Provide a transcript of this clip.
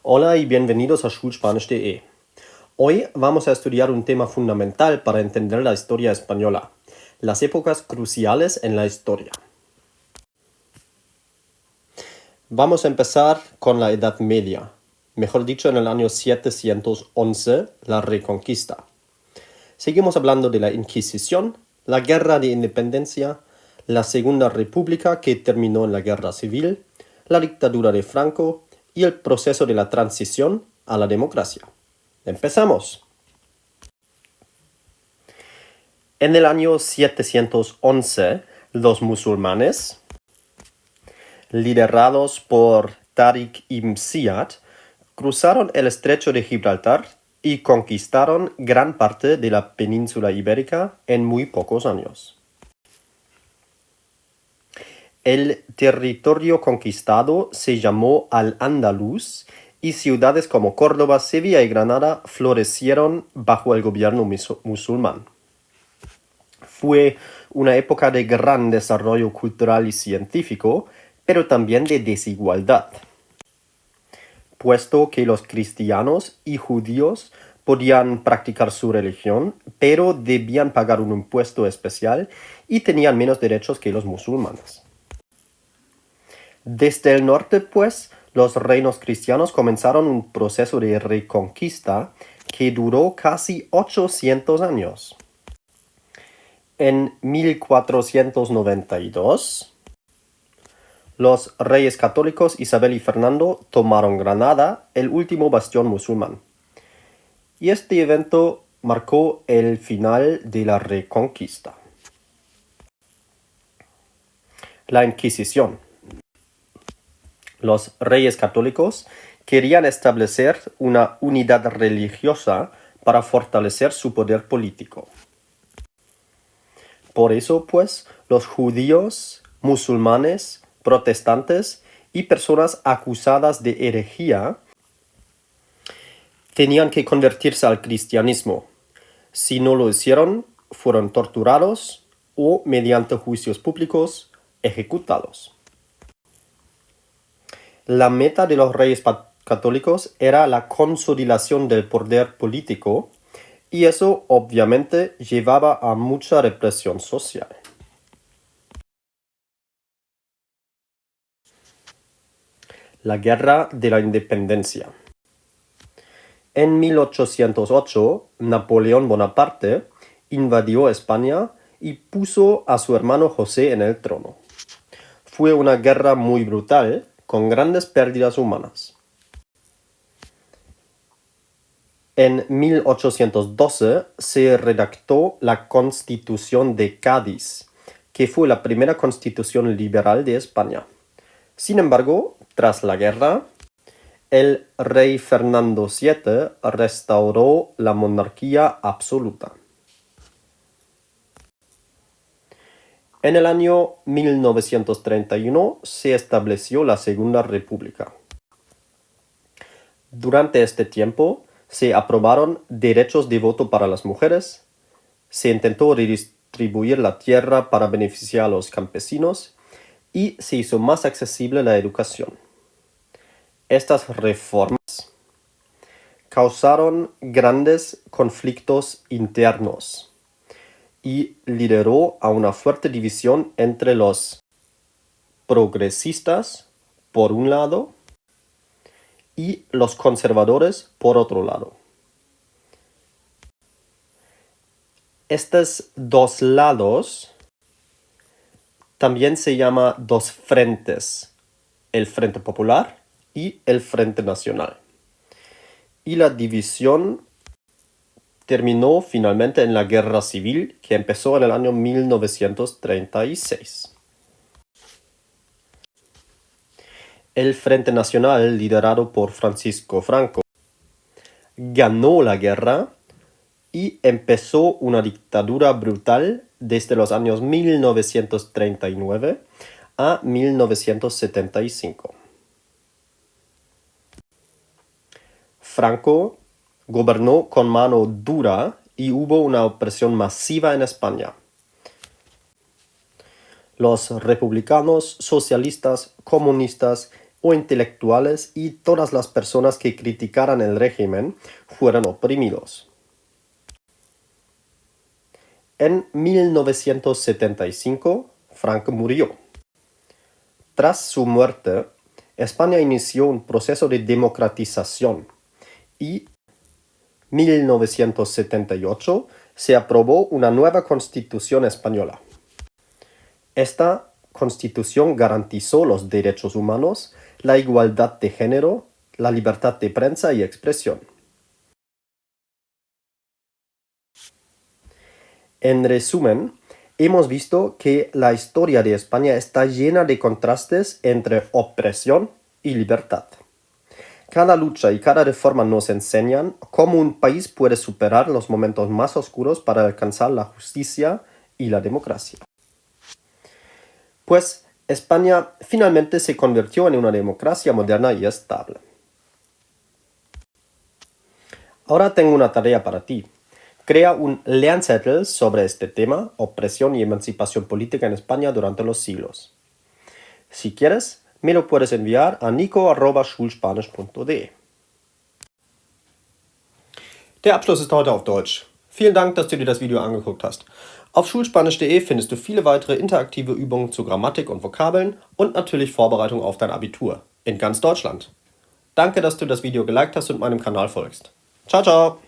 Hola y bienvenidos a Schulspanisch.de. Hoy vamos a estudiar un tema fundamental para entender la historia española, las épocas cruciales en la historia. Vamos a empezar con la Edad Media, mejor dicho en el año 711, la Reconquista. Seguimos hablando de la Inquisición, la Guerra de Independencia, la Segunda República que terminó en la Guerra Civil, la dictadura de Franco y el proceso de la transición a la democracia. ¡Empezamos! En el año 711, los musulmanes, liderados por Tariq ibn Ziyad, cruzaron el estrecho de Gibraltar y conquistaron gran parte de la península ibérica en muy pocos años. El territorio conquistado se llamó Al-Ándalus y ciudades como Córdoba, Sevilla y Granada florecieron bajo el gobierno musulmán. Fue una época de gran desarrollo cultural y científico, pero también de desigualdad, puesto que los cristianos y judíos podían practicar su religión, pero debían pagar un impuesto especial y tenían menos derechos que los musulmanes. Desde el norte, pues, los reinos cristianos comenzaron un proceso de reconquista que duró casi 800 años. En 1492, los reyes católicos Isabel y Fernando tomaron Granada, el último bastión musulmán. Y este evento marcó el final de la Reconquista. La Inquisición. Los reyes católicos querían establecer una unidad religiosa para fortalecer su poder político. Por eso, pues, los judíos, musulmanes, protestantes y personas acusadas de herejía tenían que convertirse al cristianismo. Si no lo hicieron, fueron torturados o, mediante juicios públicos, ejecutados. La meta de los reyes católicos era la consolidación del poder político, y eso obviamente llevaba a mucha represión social. La Guerra de la Independencia. En 1808, Napoleón Bonaparte invadió España y puso a su hermano José en el trono. Fue una guerra muy brutal, con grandes pérdidas humanas. En 1812 se redactó la Constitución de Cádiz, que fue la primera constitución liberal de España. Sin embargo, tras la guerra, el rey Fernando VII restauró la monarquía absoluta. En el año 1931 se estableció la Segunda República. Durante este tiempo se aprobaron derechos de voto para las mujeres, se intentó redistribuir la tierra para beneficiar a los campesinos y se hizo más accesible la educación. Estas reformas causaron grandes conflictos internos y lideró a una fuerte división entre los progresistas, por un lado, y los conservadores, por otro lado. Estos dos lados también se llaman dos frentes, el Frente Popular y el Frente Nacional. Y la división terminó finalmente en la Guerra Civil, que empezó en el año 1936. El Frente Nacional, liderado por Francisco Franco, ganó la guerra y empezó una dictadura brutal desde los años 1939 a 1975. Franco gobernó con mano dura y hubo una opresión masiva en España. Los republicanos, socialistas, comunistas o intelectuales y todas las personas que criticaran el régimen fueron oprimidos. En 1975, Franco murió. Tras su muerte, España inició un proceso de democratización y en 1978 se aprobó una nueva Constitución española. Esta Constitución garantizó los derechos humanos, la igualdad de género, la libertad de prensa y expresión. En resumen, hemos visto que la historia de España está llena de contrastes entre opresión y libertad. Cada lucha y cada reforma nos enseñan cómo un país puede superar los momentos más oscuros para alcanzar la justicia y la democracia. Pues España finalmente se convirtió en una democracia moderna y estable. Ahora tengo una tarea para ti. Crea un Lernzettel sobre este tema, opresión y emancipación política en España durante los siglos. Si quieres, me lo puedes enviar a nico@schulspanisch.de. Der Abschluss ist heute auf Deutsch. Vielen Dank, dass du dir das Video angeguckt hast. Auf schulspanisch.de findest du viele weitere interaktive Übungen zu Grammatik und Vokabeln und natürlich Vorbereitung auf dein Abitur in ganz Deutschland. Danke, dass du das Video geliked hast und meinem Kanal folgst. Ciao, ciao!